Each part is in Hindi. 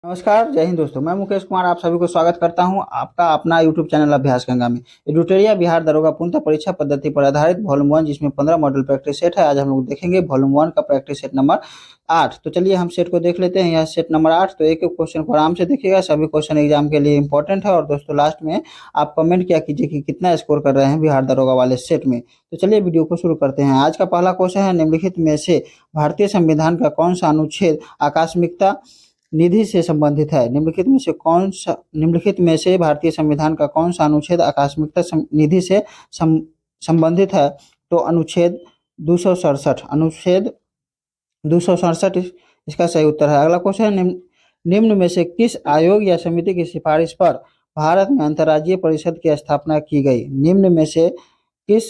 नमस्कार, जय हिंद दोस्तों। मैं मुकेश कुमार आप सभी को स्वागत करता हूं आपका अपना यूट्यूब चैनल अभ्यास गंगा में। एडुटोरिया बिहार दरोगा पूर्णतः परीक्षा पद्धति पर आधारित वॉल्यूम 1 जिसमें 15 मॉडल प्रैक्टिस सेट है। आज हम लोग देखेंगे वॉल्यूम 1 का प्रैक्टिस सेट नंबर 8। तो चलिए हम सेट को देख लेते हैं। यह सेट नंबर 8। तो एक एक क्वेश्चन को आराम से देखिएगा, सभी क्वेश्चन एग्जाम के लिए इंपॉर्टेंट है। और दोस्तों लास्ट में आप कमेंट किया कीजिए कि कितना स्कोर कर रहे हैं बिहार दरोगा वाले सेट में। तो चलिए वीडियो को शुरू करते हैं। आज का पहला क्वेश्चन है, निम्नलिखित में से भारतीय संविधान का कौन सा अनुच्छेद आकस्मिकता निधि से संबंधित है? निम्नलिखित में से भारतीय संविधान का कौन सा अनुच्छेद आकस्मिकता निधि से संबंधित है? तो अनुच्छेद 267। अनुच्छेद 267 इसका सही उत्तर है। अगला क्वेश्चन है, निम्न में से किस आयोग या समिति की सिफारिश पर भारत में अंतर्राज्यीय परिषद की स्थापना की गई? निम्न में से किस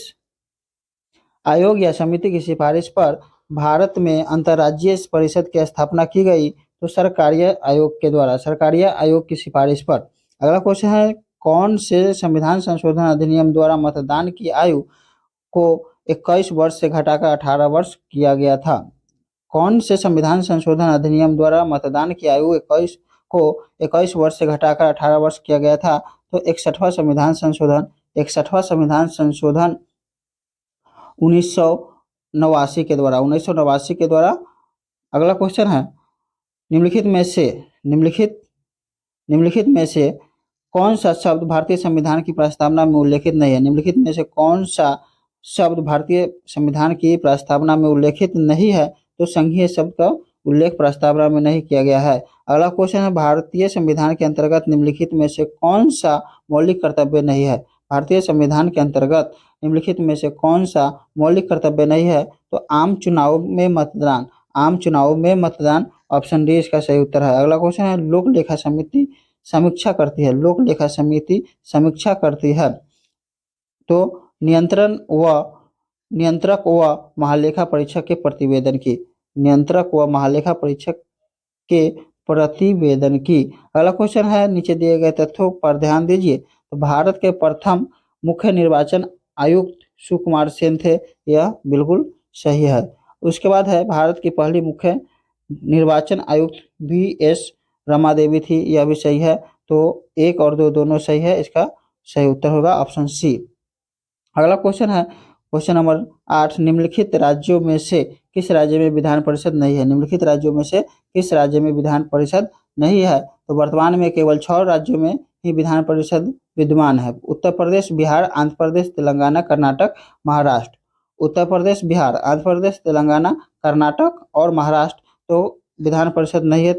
आयोग या समिति की सिफारिश पर भारत में अंतर्राज्यीय परिषद की स्थापना की गई? तो सरकारीय आयोग के द्वारा, सरकारीय आयोग की सिफारिश पर। अगला क्वेश्चन है, कौन से संविधान संशोधन अधिनियम द्वारा मतदान की आयु को 21 वर्ष से घटाकर 18 वर्ष किया गया था? कौन से संविधान संशोधन अधिनियम द्वारा मतदान की आयु 21 वर्ष से घटाकर 18 वर्ष किया गया था? तो 61वां संविधान संशोधन 1989 के द्वारा, 1989 के द्वारा। अगला क्वेश्चन है, निम्नलिखित में से कौन सा शब्द भारतीय संविधान की प्रस्तावना में उल्लेखित नहीं है? निम्नलिखित में से कौन सा शब्द भारतीय संविधान की प्रस्तावना में उल्लेखित नहीं है? तो संघीय शब्द का उल्लेख प्रस्तावना में नहीं किया गया है। अगला क्वेश्चन है, भारतीय संविधान के अंतर्गत निम्नलिखित में से कौन सा मौलिक कर्तव्य नहीं है? भारतीय संविधान के अंतर्गत निम्नलिखित में से कौन सा मौलिक कर्तव्य नहीं है? तो आम चुनाव में मतदान। ऑप्शन डी इसका सही उत्तर है। अगला क्वेश्चन है, लोक लेखा समिति समीक्षा करती है। लोक लेखा समिति समीक्षा करती है तो नियंत्रक व महालेखा परीक्षक के प्रतिवेदन की, नियंत्रक व महालेखा परीक्षक के प्रतिवेदन की। अगला क्वेश्चन है, नीचे दिए गए तथ्यों पर ध्यान दीजिए। तो भारत के प्रथम मुख्य निर्वाचन आयुक्त सुकुमार सेन थे, यह बिल्कुल सही है। उसके बाद है, भारत की पहली मुख्य निर्वाचन आयुक्त VS रमा देवी थी, यह भी सही है। तो 1 और 2 दोनों सही है, इसका सही उत्तर होगा ऑप्शन सी। अगला क्वेश्चन है, क्वेश्चन नंबर 8, निम्नलिखित राज्यों में से किस राज्य में विधान परिषद नहीं है? निम्नलिखित राज्यों में से किस राज्य में विधान परिषद नहीं है? तो वर्तमान में केवल 6 राज्यों में ही विधान परिषद विद्यमान है। उत्तर प्रदेश, बिहार, आंध्र प्रदेश, तेलंगाना, कर्नाटक, महाराष्ट्र। उत्तर प्रदेश, बिहार, आंध्र प्रदेश, तेलंगाना, कर्नाटक और महाराष्ट्र तो विधान परिषद नहीं है।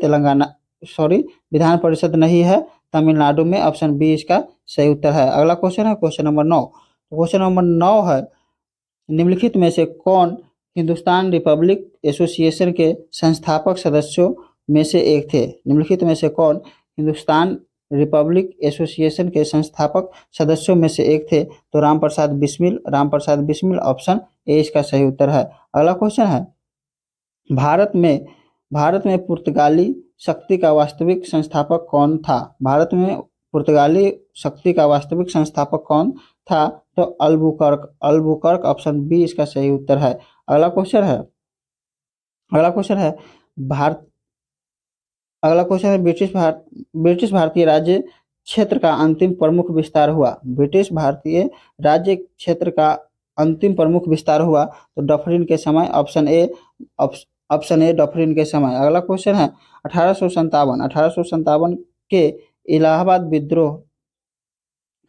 विधान परिषद नहीं है तमिलनाडु में। ऑप्शन बी इसका सही उत्तर है। अगला क्वेश्चन है, क्वेश्चन नंबर 9। क्वेश्चन नंबर 9 है, निम्नलिखित में से कौन हिंदुस्तान रिपब्लिक एसोसिएशन के संस्थापक सदस्यों में से एक थे? निम्नलिखित में से कौन हिंदुस्तान रिपब्लिक एसोसिएशन के संस्थापक सदस्यों में से एक थे? तो राम प्रसाद बिस्मिल। ऑप्शन ए इसका सही उत्तर है। अगला क्वेश्चन है, भारत में पुर्तगाली शक्ति का वास्तविक संस्थापक कौन था? भारत में पुर्तगाली शक्ति का वास्तविक संस्थापक कौन था? तो अल्बुकर्क। ऑप्शन बी इसका सही उत्तर है। अगला क्वेश्चन है, ब्रिटिश भारतीय राज्य क्षेत्र का अंतिम प्रमुख विस्तार हुआ। ब्रिटिश भारतीय राज्य क्षेत्र का अंतिम प्रमुख विस्तार हुआ तो डफरिन के समय। ऑप्शन ए डफरिन के समय। अगला क्वेश्चन है, 1857 के इलाहाबाद विद्रोह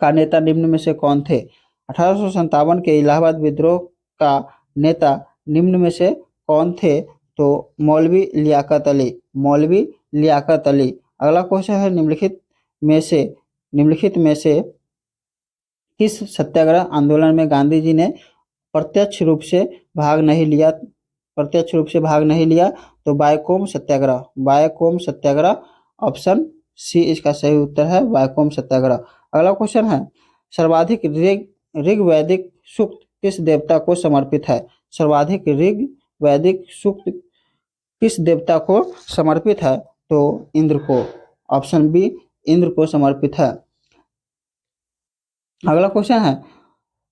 का नेता निम्न में से कौन थे? 1857 के इलाहाबाद विद्रोह का नेता निम्न में से कौन थे? तो मौलवी लियाकत अली। अगला क्वेश्चन है, निम्नलिखित में से किस सत्याग्रह आंदोलन में गांधी जी ने प्रत्यक्ष रूप से भाग नहीं लिया? तो बायकोम सत्याग्रह। ऑप्शन सी इसका सही उत्तर है, बायकोम सत्याग्रह। अगला क्वेश्चन है, सर्वाधिक ऋग्वैदिक सूक्त किस देवता को समर्पित है? सर्वाधिक ऋग्वैदिक सूक्त किस देवता को समर्पित है? तो इंद्र को। ऑप्शन बी इंद्र को समर्पित है। अगला क्वेश्चन है,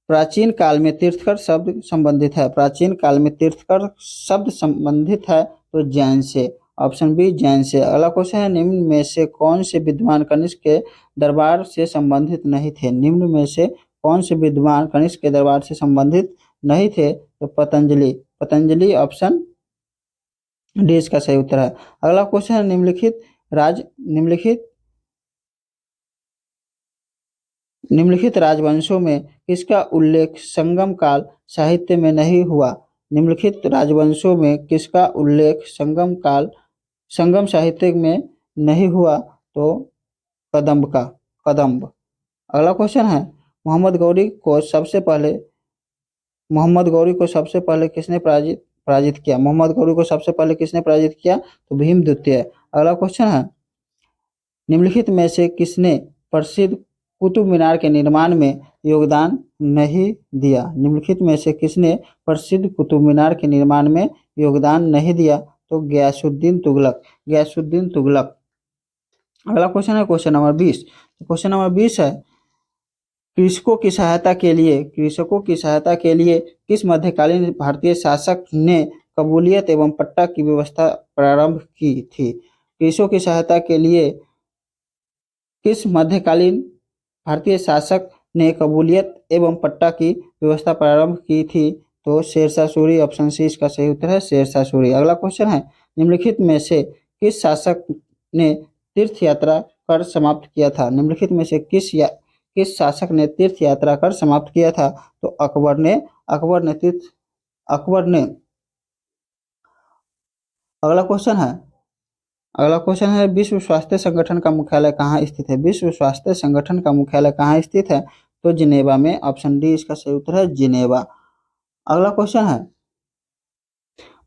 प्राचीन काल में तीर्थकर शब्द संबंधित है। प्राचीन काल में तीर्थकर शब्द संबंधित है तो जैन से। ऑप्शन बी जैन से। अगला क्वेश्चन है, निम्न में से कौन से विद्वान कनिष्क के दरबार से संबंधित नहीं थे? निम्न में से कौन से विद्वान कनिष्क के दरबार से संबंधित नहीं थे? तो पतंजलि। पतंजलि ऑप्शन डी इसका सही उत्तर है। अगला क्वेश्चन है, निम्नलिखित राजवंशों में किसका उल्लेख संगम काल साहित्य में नहीं हुआ? निम्नलिखित राजवंशों में किसका उल्लेख संगम साहित्य में नहीं हुआ? तो कदम्ब का, कदम्ब। अगला क्वेश्चन है, मोहम्मद गौरी को सबसे पहले किसने पराजित किया? मोहम्मद गौरी को सबसे पहले किसने पराजित किया? तो भीम द्वितीय। अगला क्वेश्चन है, निम्नलिखित में से किसने प्रसिद्ध कुतुब मीनार के निर्माण में योगदान नहीं दिया? निम्नलिखित में से किसने प्रसिद्ध कुतुब मीनार के निर्माण में योगदान नहीं दिया? तो गयासुद्दीन तुगलक, गयासुद्दीन तुगलक। अगला क्वेश्चन है क्वेश्चन नंबर 20। क्वेश्चन नंबर 20 है, कृषकों की सहायता के लिए किस मध्यकालीन भारतीय शासक ने कबूलियत एवं पट्टा की व्यवस्था प्रारंभ की थी? कृषकों की सहायता के लिए किस मध्यकालीन भारतीय शासक ने कबूलियत एवं पट्टा की व्यवस्था प्रारंभ की थी? तो शेरशाह सूरी, ऑप्शन सी इसका सही उत्तर है, शेरशाह सूरी। अगला क्वेश्चन है, निम्नलिखित में से किस शासक ने तीर्थ यात्रा कर समाप्त किया था? निम्नलिखित में से किस शासक ने तीर्थ यात्रा कर समाप्त किया था? तो अकबर ने। अगला क्वेश्चन है, विश्व स्वास्थ्य संगठन का मुख्यालय कहाँ स्थित है? विश्व स्वास्थ्य संगठन का मुख्यालय कहाँ स्थित है? तो जिनेवा में, ऑप्शन डी इसका सही उत्तर है, जिनेवा। अगला क्वेश्चन है,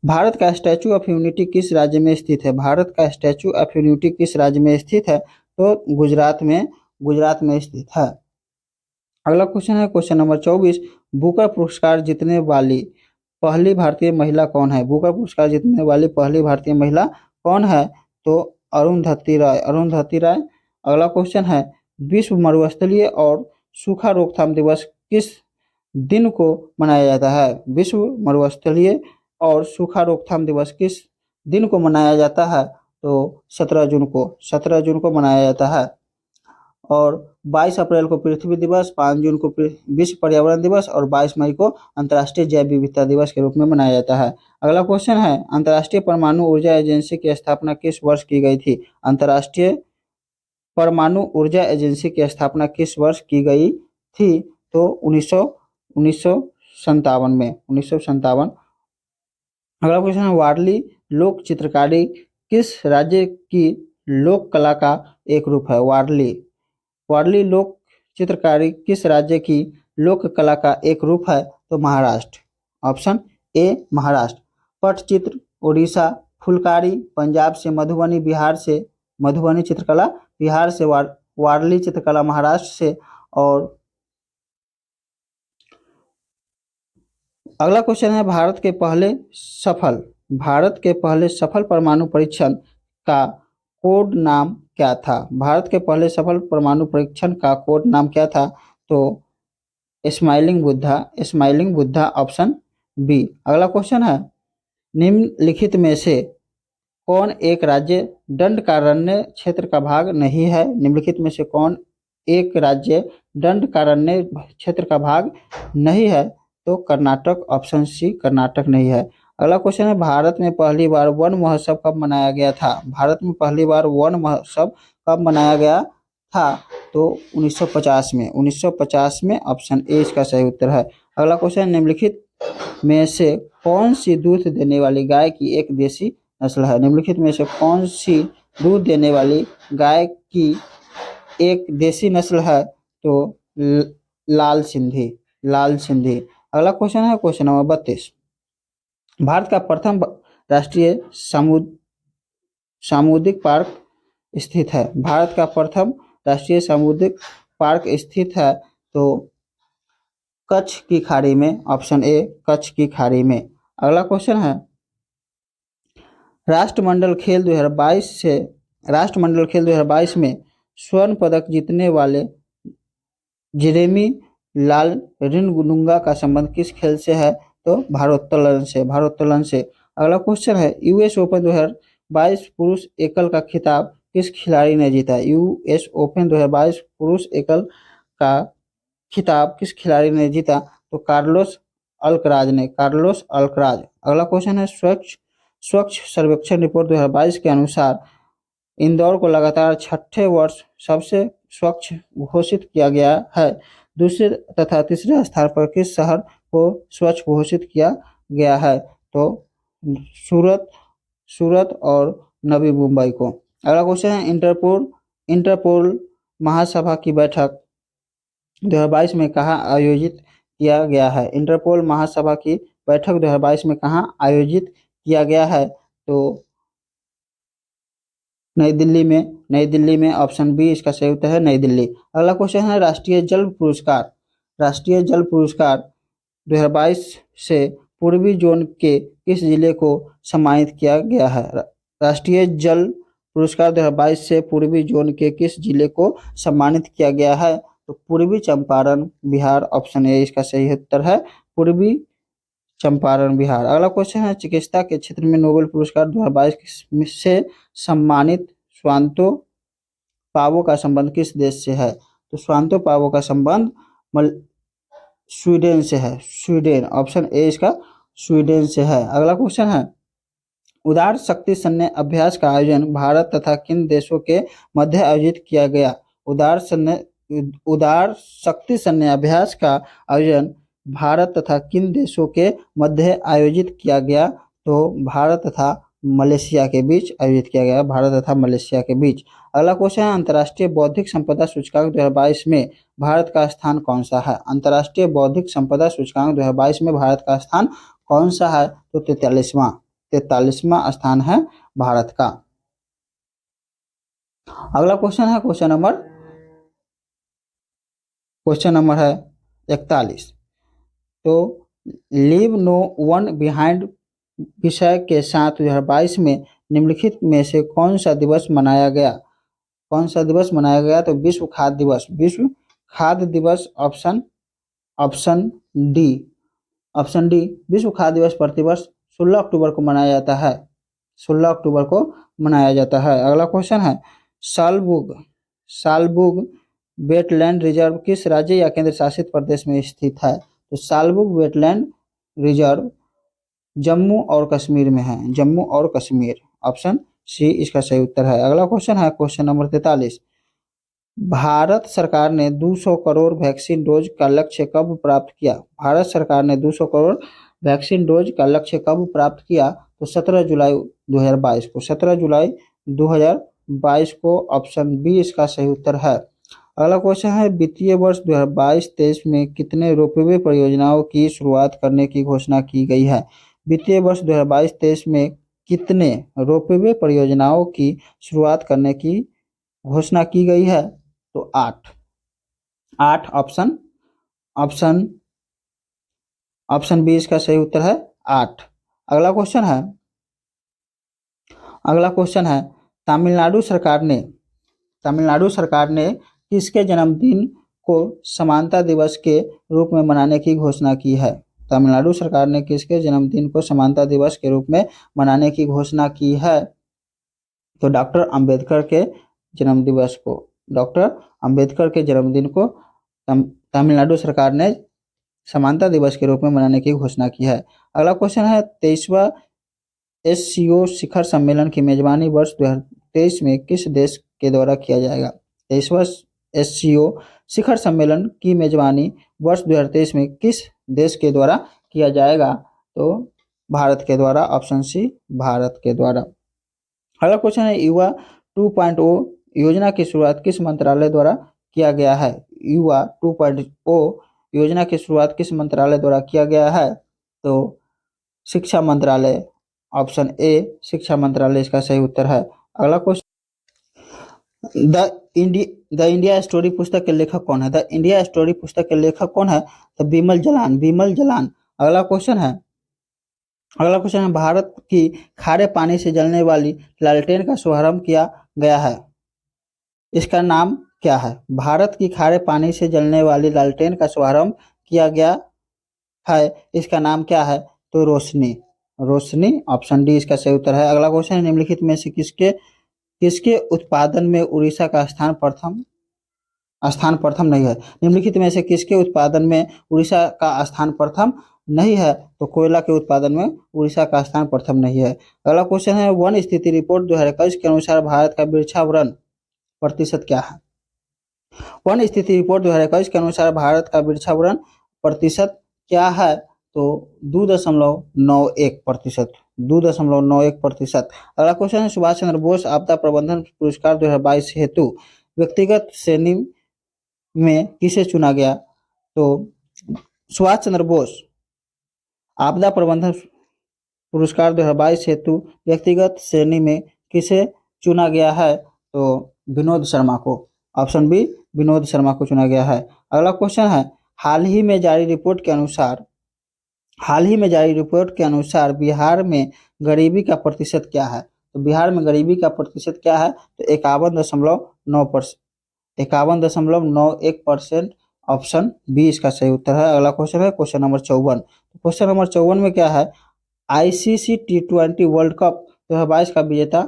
भारत का स्टैचू ऑफ यूनिटी किस राज्य में स्थित है? भारत का स्टैचू ऑफ यूनिटी किस राज्य में स्थित है? तो गुजरात में स्थित है। अगला क्वेश्चन है क्वेश्चन नंबर 24, बुकर पुरस्कार जीतने वाली पहली भारतीय महिला कौन है? बुकर पुरस्कार जीतने वाली पहली भारतीय महिला कौन है? तो अरुंधति राय, अरुंधति राय। अगला क्वेश्चन है, विश्व मरुस्थलीय और सूखा रोकथाम दिवस किस दिन को मनाया जाता है? विश्व मरुस्थलीय और सूखा रोकथाम दिवस किस दिन को मनाया जाता है? तो 17 जून को मनाया जाता है। और 22 अप्रैल को पृथ्वी दिवस, 5 जून को विश्व पर्यावरण दिवस और 22 मई को अंतर्राष्ट्रीय जैव विविधता दिवस के रूप में मनाया जाता है। अगला क्वेश्चन है, अंतर्राष्ट्रीय परमाणु ऊर्जा एजेंसी की स्थापना किस वर्ष की गई थी? अंतर्राष्ट्रीय परमाणु ऊर्जा एजेंसी की स्थापना किस वर्ष की गई थी? तो 1957 में, 1957। अगला क्वेश्चन है, वारली लोक चित्रकारी किस राज्य की लोक कला का एक रूप है? वारली लोक चित्रकारी किस राज्य की लोक कला का एक रूप है? तो महाराष्ट्र, ऑप्शन ए महाराष्ट्र। पटचित्र उड़ीसा, फुलकारी पंजाब से, मधुबनी चित्रकला बिहार से, वारली चित्रकला महाराष्ट्र से। और अगला क्वेश्चन है, भारत के पहले सफल परमाणु परीक्षण का कोड नाम क्या था? भारत के पहले सफल परमाणु परीक्षण का कोड नाम क्या था? तो स्माइलिंग बुद्धा, ऑप्शन बी। अगला क्वेश्चन है, निम्नलिखित में से कौन एक राज्य दंडकारण्य क्षेत्र का भाग नहीं है? निम्नलिखित में से कौन एक राज्य दंडकारण्य क्षेत्र का भाग नहीं है? तो कर्नाटक, ऑप्शन सी कर्नाटक नहीं है। अगला क्वेश्चन है, भारत में पहली बार वन महोत्सव कब मनाया गया था? भारत में पहली बार वन महोत्सव कब मनाया गया था? तो 1950 में, ऑप्शन ए इसका सही उत्तर है। अगला क्वेश्चन, निम्नलिखित में से कौन सी दूध देने वाली गाय की एक देसी नस्ल है? निम्नलिखित में से कौन सी दूध देने वाली गाय की एक देसी नस्ल है? तो लाल सिंधी। अगला क्वेश्चन है क्वेश्चन नंबर 32, भारत का प्रथम राष्ट्रीय सामुद्रिक पार्क स्थित है? भारत का प्रथम राष्ट्रीय सामुद्रिक पार्क स्थित है तो कच्छ की खाड़ी में, ऑप्शन ए कच्छ की खाड़ी में। अगला क्वेश्चन है, राष्ट्रमंडल खेल 2022 में स्वर्ण पदक जीतने वाले जेरेमी लालरिनुंगा का संबंध किस खेल से है? तो भारोत्तोलन से। अगला क्वेश्चन है, यूएस ओपन 2022 पुरुष एकल का खिताब किस खिलाड़ी ने जीता? यूएस ओपन 2022 पुरुष एकल का खिताब किस खिलाड़ी ने जीता? तो कार्लोस अल्कराज। अगला क्वेश्चन है, स्वच्छ स्वच्छ सर्वेक्षण रिपोर्ट 2022 के अनुसार इंदौर को लगातार छठे वर्ष सबसे स्वच्छ घोषित किया गया है। दूसरे तथा तीसरे स्थान पर किस शहर को स्वच्छ घोषित किया गया है? तो सूरत और नवी मुंबई को। अगला क्वेश्चन है, इंटरपोल महासभा की बैठक 2022 में कहाँ आयोजित किया गया है? इंटरपोल महासभा की बैठक 2022 में कहाँ आयोजित किया गया है? तो नई दिल्ली में ऑप्शन बी इसका सही उत्तर है, नई दिल्ली। अगला क्वेश्चन है, राष्ट्रीय जल पुरस्कार 2022 से पूर्वी जोन के किस जिले को सम्मानित किया गया है? राष्ट्रीय जल पुरस्कार 2022 से पूर्वी जोन के किस जिले को सम्मानित किया गया है? तो पूर्वी चंपारण बिहार, ऑप्शन ए इसका सही उत्तर है, पूर्वी चंपारण बिहार। अगला क्वेश्चन है, चिकित्सा के क्षेत्र में नोबेल पुरस्कार 2022 से सम्मानित स्वांतो पावो का संबंध किस देश से है? तो स्वांतो पावो का संबंध स्वीडन से है, स्वीडन, ऑप्शन ए इसका स्वीडन से है। अगला क्वेश्चन है, उदार शक्ति सैन्य अभ्यास का आयोजन भारत तथा किन देशों के मध्य आयोजित किया गया? उदार शक्ति सैन्य अभ्यास का आयोजन भारत तथा किन देशों के मध्य आयोजित किया गया? तो भारत तथा मलेशिया के बीच आयोजित किया गया, भारत तथा मलेशिया के बीच। अगला क्वेश्चन है, अंतर्राष्ट्रीय बौद्धिक संपदा सूचकांक 2022 में भारत का स्थान कौन सा है? अंतर्राष्ट्रीय बौद्धिक संपदा सूचकांक 2022 में भारत का स्थान कौन सा है? तो 43वां स्थान है भारत का। अगला क्वेश्चन है, क्वेश्चन नंबर है 41। तो लीव नो वन बिहाइंड विषय के साथ 2022 में निम्नलिखित में से कौन सा दिवस मनाया गया? तो विश्व खाद्य दिवस, ऑप्शन डी विश्व खाद्य दिवस प्रतिवर्ष 16 अक्टूबर को मनाया जाता है। अगला क्वेश्चन है, सालबुग वेटलैंड रिजर्व किस राज्य या केंद्र शासित प्रदेश में स्थित है? तो सालबुग वेटलैंड रिजर्व जम्मू और कश्मीर में है, जम्मू और कश्मीर, ऑप्शन सी इसका सही उत्तर है। अगला क्वेश्चन है, क्वेश्चन नंबर 43। भारत सरकार ने 200 करोड़ वैक्सीन डोज का लक्ष्य कब प्राप्त किया? भारत सरकार ने 200 करोड़ वैक्सीन डोज का लक्ष्य कब प्राप्त किया? तो 17 जुलाई 2022 को, 17 जुलाई 2022 को, ऑप्शन बी इसका सही उत्तर है। अगला क्वेश्चन है, वित्तीय वर्ष 2022-23 में कितने रोपवे परियोजनाओं की शुरुआत करने की घोषणा की गई है? वित्तीय वर्ष 2022-23 में कितने रोपवे परियोजनाओं की शुरुआत करने की घोषणा की गई है? तो 8, ऑप्शन बी इसका सही उत्तर है, 8। अगला क्वेश्चन है, तमिलनाडु सरकार ने किसके जन्मदिन को समानता दिवस के रूप में मनाने की घोषणा की है? तमिलनाडु सरकार ने किसके जन्मदिन को समानता दिवस के रूप में मनाने की घोषणा की है? तो डॉक्टर अंबेडकर के जन्मदिन को तमिलनाडु सरकार ने समानता दिवस के रूप में मनाने की घोषणा की है। अगला क्वेश्चन है, 23वां एससीओ शिखर सम्मेलन की मेजबानी वर्ष 2023 में किस देश के द्वारा किया जाएगा? 23वां एससीओ शिखर सम्मेलन की मेजबानी वर्ष 2023 में किस देश के द्वारा किया जाएगा? तो भारत के द्वारा, ऑप्शन सी भारत के द्वारा। अगला क्वेश्चन है, युवा 2.0 योजना की शुरुआत किस मंत्रालय द्वारा किया गया है? युवा 2.0 योजना की शुरुआत किस मंत्रालय द्वारा किया गया है? तो शिक्षा मंत्रालय, ऑप्शन ए शिक्षा मंत्रालय इसका सही उत्तर है। अगला क्वेश्चन, द इंडिया स्टोरी पुस्तक के लेखक कौन है? द इंडिया स्टोरी पुस्तक के लेखक कौन है? तो बिमल जलान। अगला क्वेश्चन है, भारत की खारे पानी से जलने वाली लालटेन का शुभारंभ किया गया है, इसका नाम क्या है? भारत की खारे पानी से जलने वाली लालटेन का शुभारंभ किया गया है, इसका नाम क्या है? तो रोशनी, रोशनी, ऑप्शन डी इसका सही उत्तर है। अगला क्वेश्चन है, निम्नलिखित में से किसके किसके उत्पादन में उड़ीसा का स्थान प्रथम नहीं है। निम्नलिखित में से किसके उत्पादन में उड़ीसा का स्थान प्रथम नहीं है? तो कोयला के उत्पादन में उड़ीसा का स्थान प्रथम नहीं है। अगला क्वेश्चन है, वन स्थिति रिपोर्ट 2021 के अनुसार भारत का वृक्षावरण प्रतिशत क्या है? वन स्थिति रिपोर्ट 2021 के अनुसार भारत का वृक्षावरण प्रतिशत क्या है? तो 2.91%। 2.91%। अगला क्वेश्चन है, सुभाष चंद्र बोस आपदा प्रबंधन पुरस्कार 2022 हेतु व्यक्तिगत श्रेणी में किसे चुना गया? तो सुभाष चंद्र बोस आपदा प्रबंधन पुरस्कार 2022 हेतु व्यक्तिगत श्रेणी में किसे चुना गया है? तो विनोद शर्मा को, ऑप्शन बी विनोद शर्मा को चुना गया है। अगला क्वेश्चन है, हाल ही में जारी रिपोर्ट के अनुसार बिहार में गरीबी का प्रतिशत क्या है? तो बिहार में गरीबी का प्रतिशत क्या है? तो 51.91%। ऑप्शन बी इसका सही उत्तर है। अगला क्वेश्चन है क्वेश्चन नंबर 54। क्वेश्चन नंबर 54 में क्या है? आईसीसी T20 वर्ल्ड कप 2022 का विजेता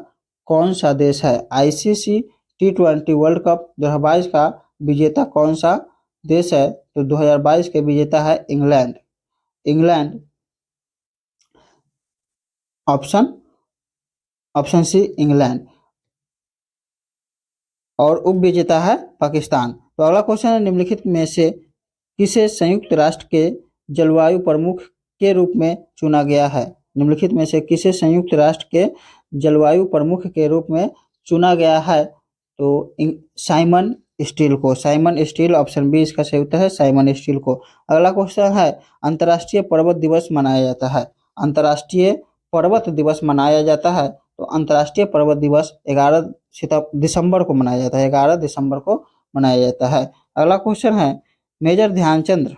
कौन सा देश है? आईसीसी T20 वर्ल्ड कप 2022 का विजेता कौन सा देश है? तो 2022 के विजेता है इंग्लैंड। Option C England. और उप विजेता है पाकिस्तान। तो अगला क्वेश्चन है, निम्नलिखित में से किसे संयुक्त राष्ट्र के जलवायु प्रमुख के रूप में चुना गया है? निम्नलिखित में से किसे संयुक्त राष्ट्र के जलवायु प्रमुख के रूप में चुना गया है? तो साइमन स्टील को। साइमन स्टील, ऑप्शन बी इसका सही उत्तर है, साइमन स्टील को। अगला क्वेश्चन है, अंतर्राष्ट्रीय पर्वत दिवस मनाया जाता है। अंतर्राष्ट्रीय पर्वत दिवस मनाया जाता है। तो अंतर्राष्ट्रीय पर्वत दिवस 11 दिसंबर को मनाया जाता है। 11 दिसंबर को मनाया जाता है। अगला क्वेश्चन है, मेजर ध्यानचंद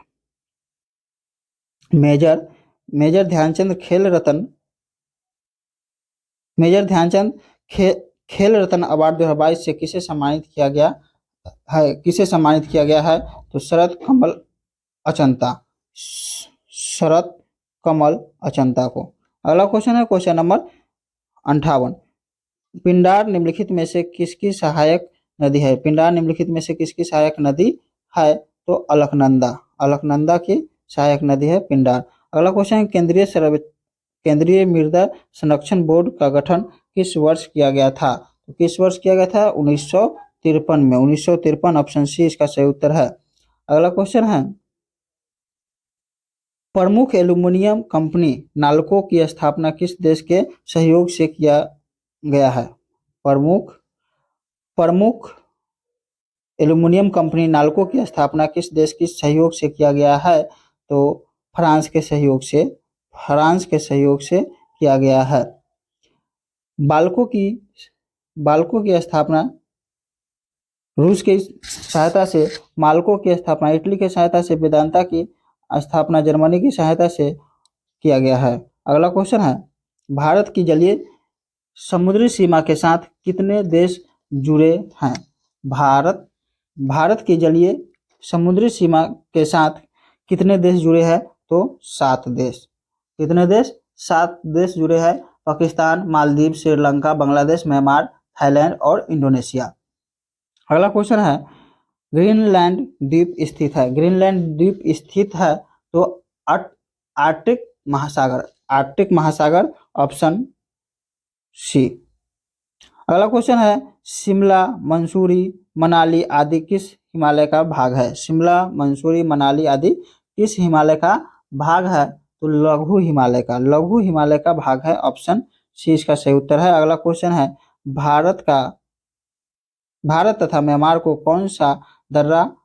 खेल रत्न अवार्ड 2022 से किसे सम्मानित किया गया है? तो शरद कमल अचंता को। अगला क्वेश्चन है क्वेश्चन नंबर 58। पिंडार निम्नलिखित में से किसकी सहायक नदी है? पिंडार निम्नलिखित में से किसकी सहायक नदी है? तो अलकनंदा की सहायक नदी है पिंडार। अगला क्वेश्चन है, केंद्रीय मृदा संरक्षण बोर्ड का गठन किस वर्ष किया गया था? तो किस वर्ष किया गया था? 1953 में। 1953, ऑप्शन सी इसका सही उत्तर है। अगला क्वेश्चन है, प्रमुख एल्यूमिनियम कंपनी नाल्को की स्थापना किस देश के सहयोग से किया गया है? प्रमुख एल्यूमिनियम कंपनी नाल्को की स्थापना किस देश के सहयोग से किया गया है? तो फ्रांस के सहयोग से किया गया है। बाल्को की स्थापना रूस की सहायता से, माल्को की स्थापना इटली की सहायता से, वेदांता की स्थापना जर्मनी की सहायता से किया गया है। अगला क्वेश्चन है, भारत की जलीय समुद्री सीमा के साथ कितने देश जुड़े हैं? भारत की जलीय समुद्री सीमा के साथ कितने देश जुड़े हैं? तो 7 देश। कितने देश? 7 देश जुड़े हैं। पाकिस्तान, मालदीव, श्रीलंका, बांग्लादेश, म्यांमार, थाईलैंड और इंडोनेशिया। अगला क्वेश्चन है, ग्रीनलैंड द्वीप स्थित है। तो आर्कटिक महासागर, ऑप्शन सी। अगला क्वेश्चन है, शिमला, मंसूरी, मनाली आदि किस हिमालय का भाग है? शिमला, मंसूरी, मनाली आदि किस हिमालय का भाग है? तो लघु हिमालय का भाग है। ऑप्शन सी इसका सही उत्तर है। अगला क्वेश्चन है, भारत तथा म्यांमार को कौन सा दर्रा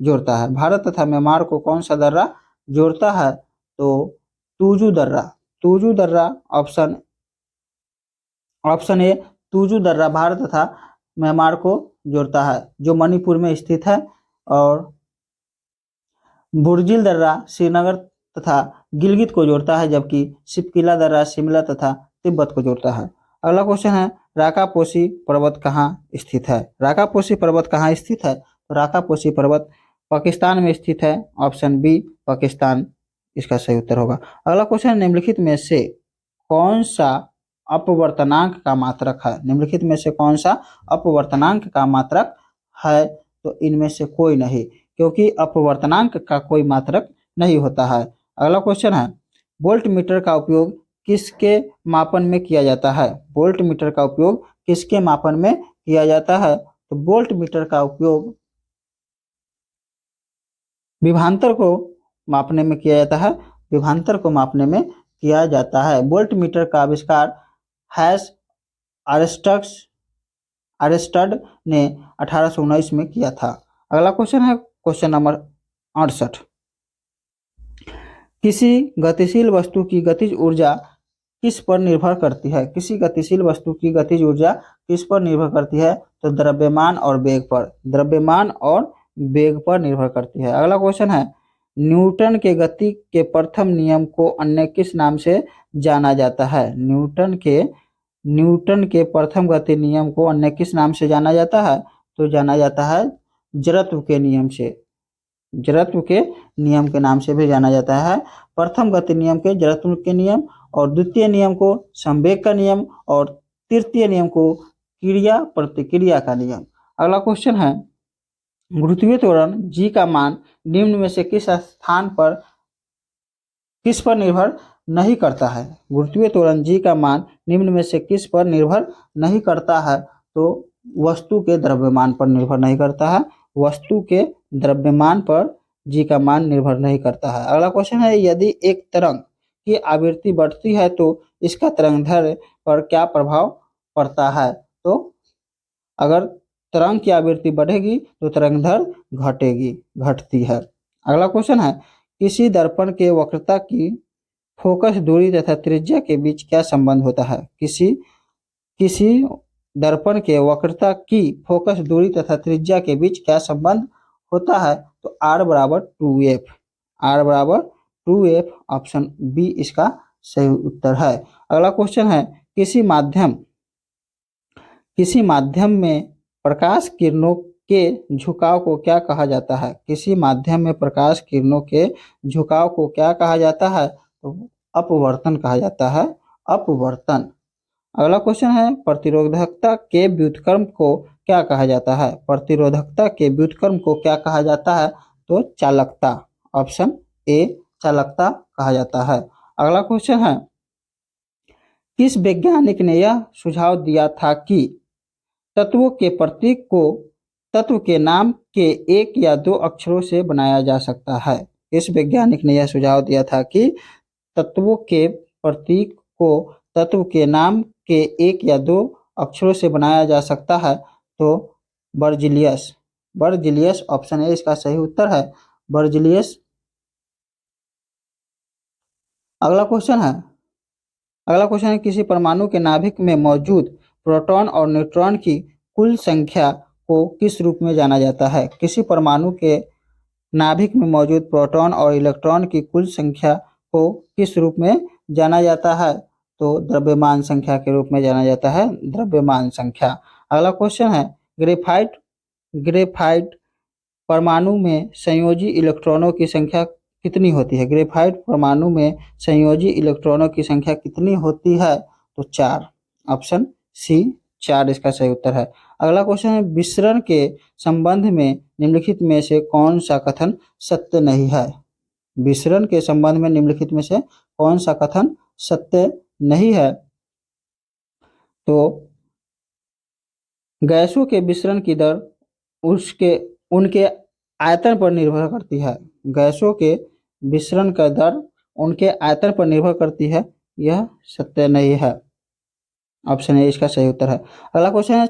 जोड़ता है? भारत तथा म्यांमार को कौन सा दर्रा जोड़ता है? तो तुजू दर्रा। ऑप्शन ए तुजू दर्रा भारत तथा म्यांमार को जोड़ता है, जो मणिपुर में स्थित है। और बुर्जिल दर्रा श्रीनगर तथा गिलगित को जोड़ता है, जबकि सिपकिला दर्रा शिमला तथा तिब्बत को जोड़ता है। अगला क्वेश्चन है, राकापोशी पर्वत कहाँ स्थित है? राकापोशी पर्वत कहाँ स्थित है? तो राकापोशी पर्वत पाकिस्तान में स्थित है। ऑप्शन बी पाकिस्तान इसका सही उत्तर होगा। अगला क्वेश्चन, निम्नलिखित में से कौन सा अपवर्तनांक का मात्रक है? निम्नलिखित में से कौन सा अपवर्तनांक का मात्रक है? तो इनमें से कोई नहीं, क्योंकि अपवर्तनांक का कोई मात्रक नहीं होता है। अगला क्वेश्चन है, वोल्ट मीटर का उपयोग किसके मापन में किया जाता है? वोल्ट मीटर का उपयोग किसके मापन में किया जाता है? तो वोल्ट मीटर का उपयोग विभवांतर को मापने में किया जाता है। विभवांतर को मापने में किया जाता है। वोल्ट मीटर का आविष्कार हैस आर्स्टड ने 1819 में किया था। अगला क्वेश्चन है क्वेश्चन नंबर 68। किसी गतिशील वस्तु की गतिज ऊर्जा किस पर निर्भर करती है? किसी गतिशील वस्तु की गतिज ऊर्जा किस पर निर्भर करती है? तो द्रव्यमान और वेग पर। द्रव्यमान और वेग पर निर्भर करती है। अगला क्वेश्चन है, न्यूटन के गति के प्रथम नियम को अन्य किस नाम से जाना जाता है? न्यूटन के प्रथम गति नियम को अन्य किस नाम से जाना जाता है? तो जाना जाता है जड़त्व के नियम से। जड़त्व के नियम के नाम से भी जाना जाता है। प्रथम गति नियम के जड़त्व के नियम, और द्वितीय नियम को संवेग का नियम, और तृतीय नियम को क्रिया प्रतिक्रिया का नियम। अगला क्वेश्चन है, गुरुत्वीय त्वरण जी का मान निम्न में से किस पर निर्भर नहीं करता है? गुरुत्वीय त्वरण जी का मान निम्न में से किस पर निर्भर नहीं करता है? तो वस्तु के द्रव्यमान पर निर्भर नहीं करता है। वस्तु के द्रव्यमान पर जी का मान निर्भर नहीं करता है। अगला क्वेश्चन है, यदि एक तरंग की आवृत्ति बढ़ती है तो इसका तरंगदैर्ध्य पर क्या प्रभाव पड़ता है? तो अगर तरंग की आवृत्ति बढ़ेगी तो तरंगदैर्ध्य घटती है। अगला क्वेश्चन है, किसी दर्पण के वक्रता की फोकस दूरी तथा त्रिज्या के बीच क्या संबंध होता है? किसी दर्पण के वक्रता की फोकस दूरी तथा त्रिज्या के बीच क्या संबंध होता है? तो r बराबर 2f। r बराबर 2f, ऑप्शन बी इसका सही उत्तर है। अगला क्वेश्चन है, किसी माध्यम में प्रकाश किरणों के झुकाव को क्या कहा जाता है? किसी माध्यम में प्रकाश किरणों के झुकाव को क्या कहा जाता है? तो अपवर्तन कहा जाता है। अपवर्तन। अगला क्वेश्चन है, प्रतिरोधकता के व्युत्क्रम को क्या कहा जाता है? प्रतिरोधकता के व्युत्क्रम को क्या कहा जाता है? तो चालकता, ऑप्शन ए चालकता कहा जाता है। अगला क्वेश्चन है, किस वैज्ञानिक ने यह सुझाव दिया था कि तत्वों के प्रतीक को तत्व के नाम के एक या दो अक्षरों से बनाया जा सकता है? इस वैज्ञानिक ने यह सुझाव दिया था कि तत्वों के प्रतीक को तत्व के नाम के एक या दो अक्षरों से बनाया जा सकता है? तो बर्जिलियस, ऑप्शन ए इसका सही उत्तर है। बर्जिलियस। अगला क्वेश्चन है, किसी परमाणु के नाभिक में मौजूद प्रोटॉन और न्यूट्रॉन की कुल संख्या को किस रूप में जाना जाता है? किसी परमाणु के नाभिक में मौजूद प्रोटॉन और इलेक्ट्रॉन की कुल संख्या को किस रूप में जाना जाता है? तो द्रव्यमान संख्या के रूप में जाना जाता है। द्रव्यमान संख्या। अगला क्वेश्चन है, ग्रेफाइट परमाणु में संयोजी इलेक्ट्रॉनों की संख्या कितनी होती है? ग्रेफाइट परमाणु में संयोजी इलेक्ट्रॉनों की संख्या कितनी होती है? तो 4, ऑप्शन सी 4 इसका सही उत्तर है। अगला क्वेश्चन है, विसरण के संबंध में निम्नलिखित में से कौन सा कथन सत्य नहीं है? विसरण के संबंध में निम्नलिखित में से कौन सा कथन सत्य नहीं है? तो गैसों के विसरण की दर उनके आयतन पर निर्भर करती है। गैसों के विसरण का दर उनके आयतन पर निर्भर करती है, यह सत्य नहीं है। ऑप्शन ए इसका सही उत्तर है। अगला क्वेश्चन है,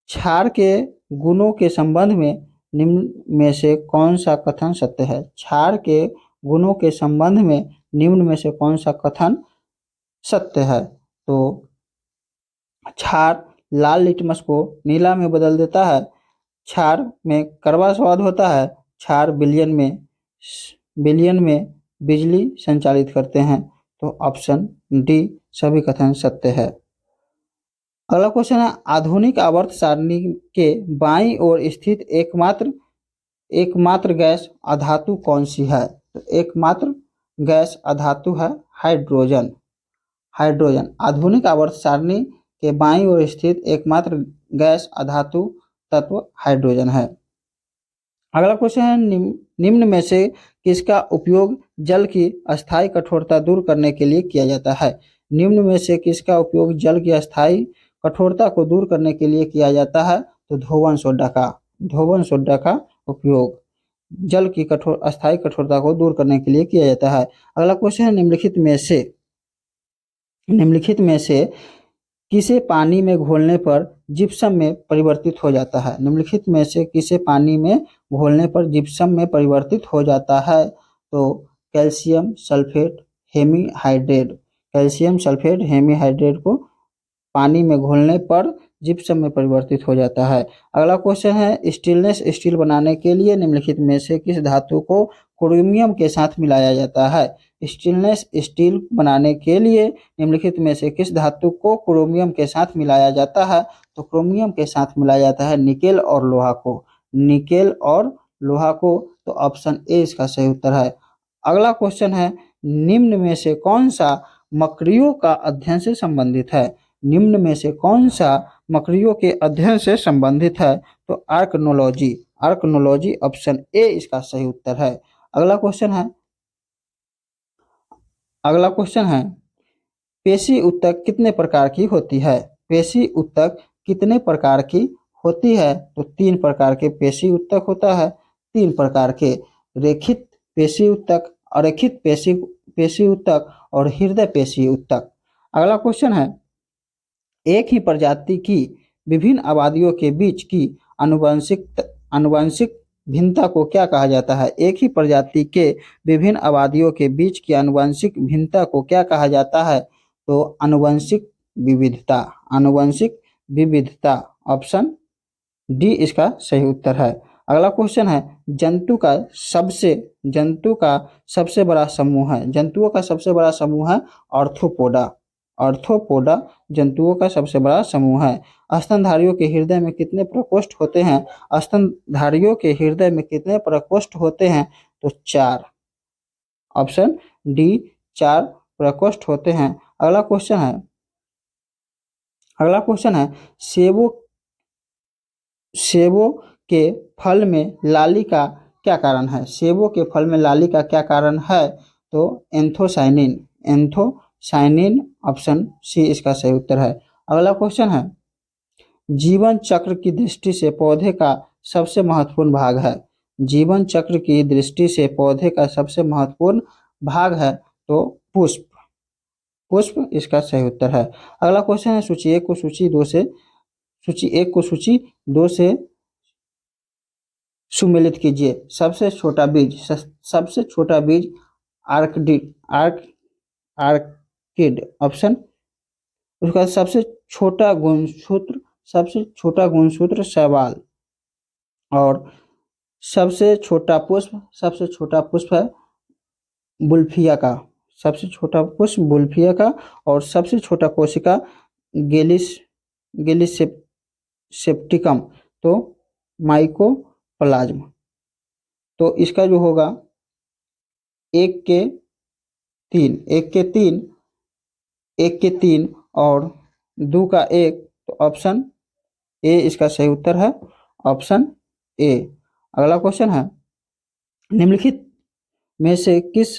क्षार के गुणों के संबंध में निम्न में से कौन सा कथन सत्य है? क्षार के गुणों के संबंध में निम्न में से कौन सा कथन सत्य है? तो क्षार लाल लिटमस को नीला में बदल देता है। क्षार में कड़वा स्वाद होता है। क्षार बिलियन में बिजली संचालित करते हैं। तो ऑप्शन डी सभी कथन सत्य है। अगला क्वेश्चन है, आधुनिक आवर्त सारणी के बाईं ओर स्थित एकमात्र गैस अधातु कौन सी है? तो एकमात्र गैस अधातु है हाइड्रोजन। हाइड्रोजन आधुनिक आवर्त सारणी के बाईं ओर स्थित एकमात्र गैस अधातु तत्व हाइड्रोजन है। अगला क्वेश्चन है निम्न में से किसका उपयोग जल की अस्थायी कठोरता दूर करने के लिए किया जाता है। निम्न में से किसका उपयोग जल की अस्थायी कठोरता को दूर करने के लिए किया जाता है, तो धोवन सोडा का उपयोग जल की अस्थायी कठोरता को दूर करने के लिए किया जाता है। अगला क्वेश्चन है निम्नलिखित में से किसे पानी में घोलने पर जिप्सम में परिवर्तित हो जाता है। निम्नलिखित में से किसे पानी में घोलने पर जिप्सम में परिवर्तित हो जाता है, तो कैल्शियम सल्फेट हेमीहाइड्रेट को पानी में घोलने पर जिप्सम में परिवर्तित हो जाता है। अगला क्वेश्चन है स्टेनलेस स्टील बनाने के लिए निम्नलिखित में से किस धातु को क्रोमियम के साथ मिलाया जाता है। स्टेनलेस स्टील बनाने के लिए निम्नलिखित में से किस धातु को क्रोमियम के साथ मिलाया जाता है, तो क्रोमियम के साथ मिलाया जाता है निकेल और लोहा को। तो ऑप्शन ए इसका सही उत्तर है। अगला क्वेश्चन है निम्न में से कौन सा मकड़ियों का अध्ययन से संबंधित है। निम्न में से कौन सा मकड़ियों के अध्ययन से संबंधित है, तो आर्कनोलॉजी ऑप्शन ए इसका सही उत्तर है। अगला क्वेश्चन है पेशी ऊतक कितने प्रकार की होती है। पेशी ऊतक कितने प्रकार की होती है, तो 3 प्रकार के पेशी ऊतक होता है। 3 प्रकार के रेखित पेशी ऊतक, अरेखित पेशी ऊतक और हृदय पेशी ऊतक। अगला क्वेश्चन है एक ही प्रजाति की विभिन्न आबादियों के बीच की आनुवंशिक भिन्नता को क्या कहा जाता है। एक ही प्रजाति के विभिन्न आबादियों के बीच की आनुवंशिक भिन्नता को क्या कहा जाता है, तो आनुवंशिक विविधता ऑप्शन डी इसका सही उत्तर है। अगला क्वेश्चन है जंतु का सबसे बड़ा समूह है। जंतुओं का सबसे बड़ा समूह है ऑर्थोपोडा जंतुओं का सबसे बड़ा समूह है। स्तनधारियों के हृदय में कितने प्रकोष्ठ होते हैं। स्तनधारियों के हृदय में कितने प्रकोष्ठ होते हैं, तो 4 ऑप्शन डी 4 प्रकोष्ठ होते हैं। अगला क्वेश्चन है सेबों के फल में लाली का क्या कारण है। सेबों के फल में लाली का क्या कारण है, तो एंथोसाइनिन ऑप्शन सी इसका सही उत्तर है। अगला क्वेश्चन है जीवन चक्र की दृष्टि से पौधे का सबसे महत्वपूर्ण भाग है। जीवन चक्र की दृष्टि से पौधे का सबसे महत्वपूर्ण भाग है, तो पुष्प इसका सही उत्तर है। अगला क्वेश्चन है सूची 1 को सूची 2 से सुमेलित कीजिए। सबसे छोटा बीज आर्किड ऑप्शन। उसका सबसे छोटा गुणसूत्र शैवाल। और सबसे छोटा पुष्प है बुल्फिया का। सबसे छोटा पुष्प बुल्फिया का और सबसे छोटा कोशिका गेलिस सेप्टिकम, तो माइकोप्लाज्म। तो इसका जो होगा 1 के 3 और 2 का 1, तो ऑप्शन ए इसका सही उत्तर है, ऑप्शन ए। अगला क्वेश्चन है निम्नलिखित में से किस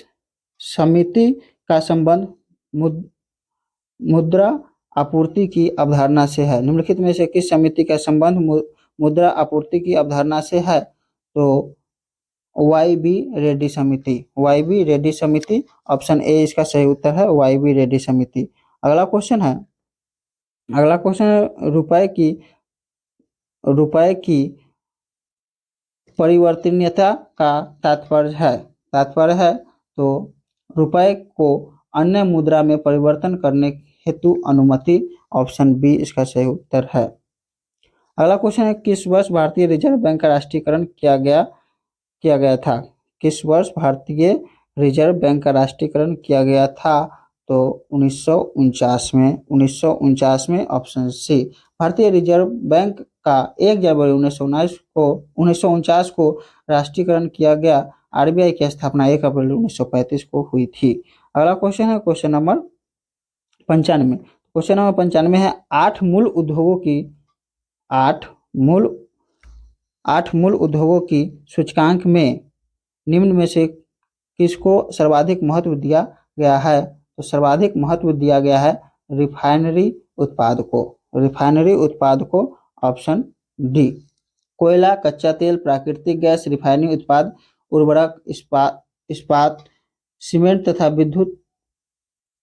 समिति का संबंध मुद्रा आपूर्ति की अवधारणा से है। निम्नलिखित में से किस समिति का संबंध मुद्रा आपूर्ति की अवधारणा से है, तो वाई.बी. रेड्डी समिति ऑप्शन ए इसका सही उत्तर है, वाई.बी. रेड्डी समिति। अगला क्वेश्चन है रुपए की परिवर्तनीयता का तात्पर्य है, तो रुपए को अन्य मुद्रा में परिवर्तन करने हेतु अनुमति, ऑप्शन बी इसका सही उत्तर है। अगला क्वेश्चन है किस वर्ष भारतीय रिजर्व बैंक का राष्ट्रीयकरण किया गया था। किस वर्ष भारतीय रिजर्व बैंक का राष्ट्रीयकरण किया गया था, तो 1949 में ऑप्शन सी। भारतीय रिजर्व बैंक का 1 जनवरी 1949 को राष्ट्रीयकरण किया गया। आरबीआई की स्थापना 1 अप्रैल 1935 को हुई थी। अगला क्वेश्चन है क्वेश्चन नंबर 95। क्वेश्चन नंबर 95 है, आठ मूल उद्योगों की सूचकांक में निम्न में से किसको सर्वाधिक महत्व दिया गया है? तो सर्वाधिक महत्व दिया गया है रिफाइनरी उत्पाद को, ऑप्शन डी। कोयला, कच्चा तेल, प्राकृतिक गैस, रिफाइनिंग उत्पाद, उर्वरक, इस्पात, सीमेंट तथा विद्युत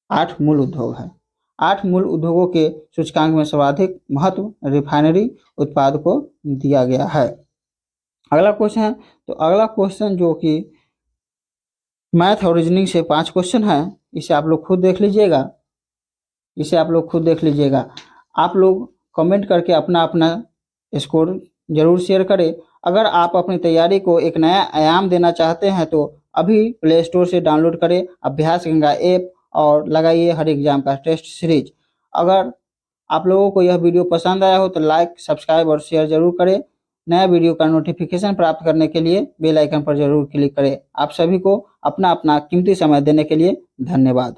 8 मूल उद्योग है। 8 मूल उद्योगों के सूचकांक में सर्वाधिक महत्व रिफाइनरी उत्पाद को दिया गया है। अगला क्वेश्चन है, तो अगला क्वेश्चन जो कि मैथ और रीजनिंग से 5 क्वेश्चन है, इसे आप लोग खुद देख लीजिएगा। आप लोग कमेंट करके अपना अपना स्कोर जरूर शेयर करें। अगर आप अपनी तैयारी को एक नया आयाम देना चाहते हैं तो अभी प्ले स्टोर से डाउनलोड करें अभ्यास गंगा ऐप और लगाइए हर एग्जाम का टेस्ट सीरीज। अगर आप लोगों को यह वीडियो पसंद आया हो तो लाइक, सब्सक्राइब और शेयर जरूर करें। नया वीडियो का नोटिफिकेशन प्राप्त करने के लिए बेल आइकन पर जरूर क्लिक करें। आप सभी को अपना अपना कीमती समय देने के लिए धन्यवाद।